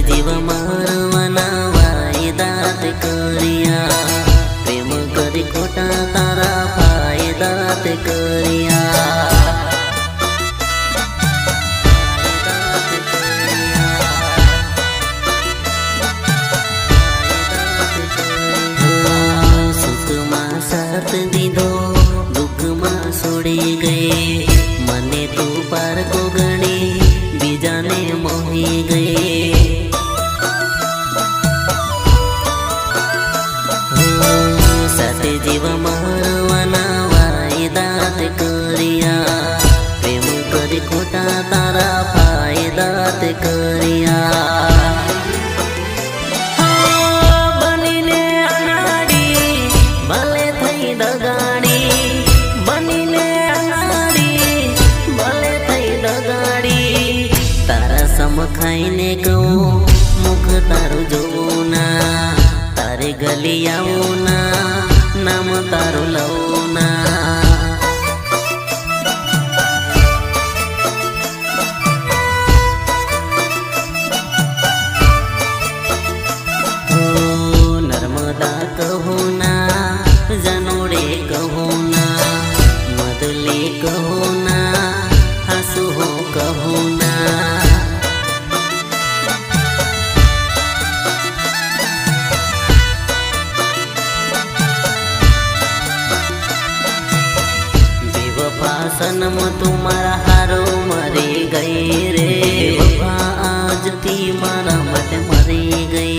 जीव मारवाना वायदात करिया प्रेम करी खोटा तारा फायदात करिया सुख में साथ दीधो दुख में छोड़ी गई मने तू पार को गणी बीजा ने मोही गई साथे जीव मारवाना वायदात करिया प्रेम करी खोटा तारा फायदात करिया खाईने कहूँ मुख तारू जोवू ना तारे गली आवू ना नाम तारू लवू ना नर्मदा कहू ना जनोड़े कहू ना मदले कहू ना हंसू हो कहू ना सनम तुम्हारा हारो मरी गई रे वफा आज थी मारा मत मरी गई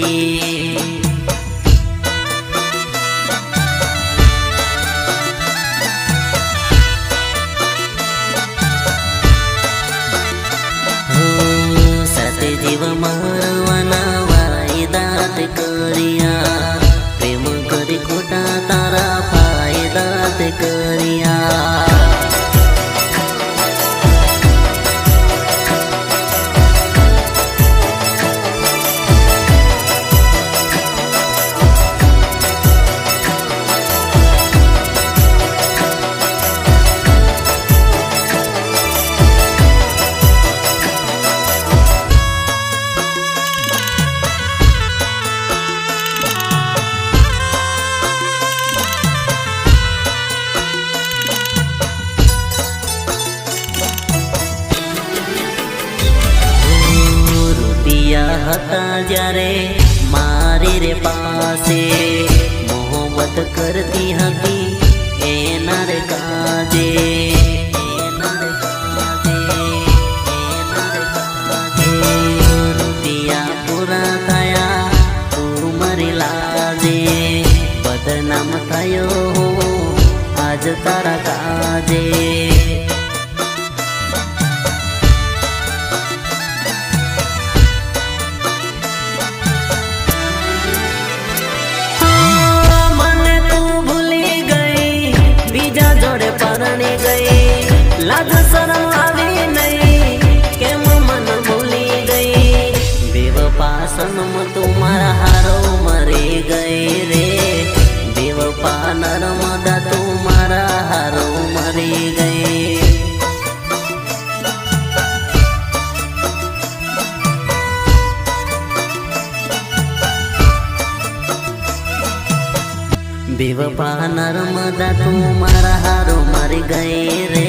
साथे जीव मारवाना वायदात करिया प्रेम करी खोटा तारा फायदात करिया हता जारे मारी रे पासे मोहब्बत करती हती एना रे काजे रुपिया पूरा थया तू मरी लाजे बदनाम थयो आज तारा काजे लाज शरम आवी नहीं केम मन भूली गई बेवफा सनम तुम्हारा हारो मरी गई रे बेवफा नर्मदा तुम्हारा हारो मरी गई बेवफा नर्मदा तुम्हारा हारो मर गए रे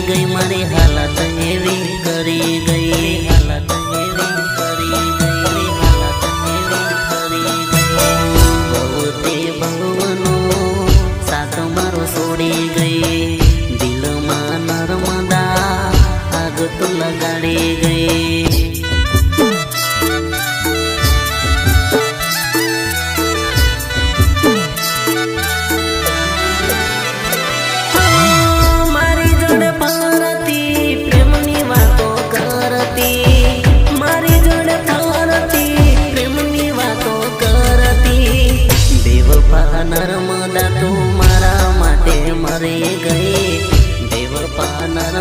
गई मारी हालत हेवी करी गई हालत हेवी करी गई हालत हेवी करी गई बहुते भगवनो साथ मारो छोड़ी गई दिल में नर्मदा आग तो लगाड़ी गई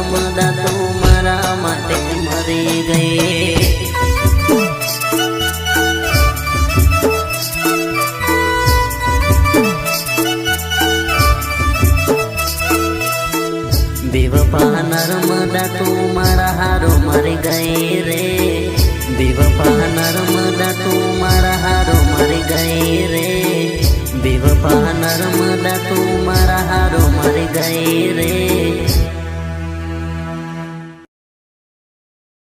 નર્મદા તું મારા માટે મરી ગઈ. બેવફા નર્મદા તું મારા હારો મરી ગઈ રે. બેવફા નર્મદા તું મારા હારો મરી ગઈ રે. બેવફા નર્મદા તું મારા હારો મરી ગઈ રે.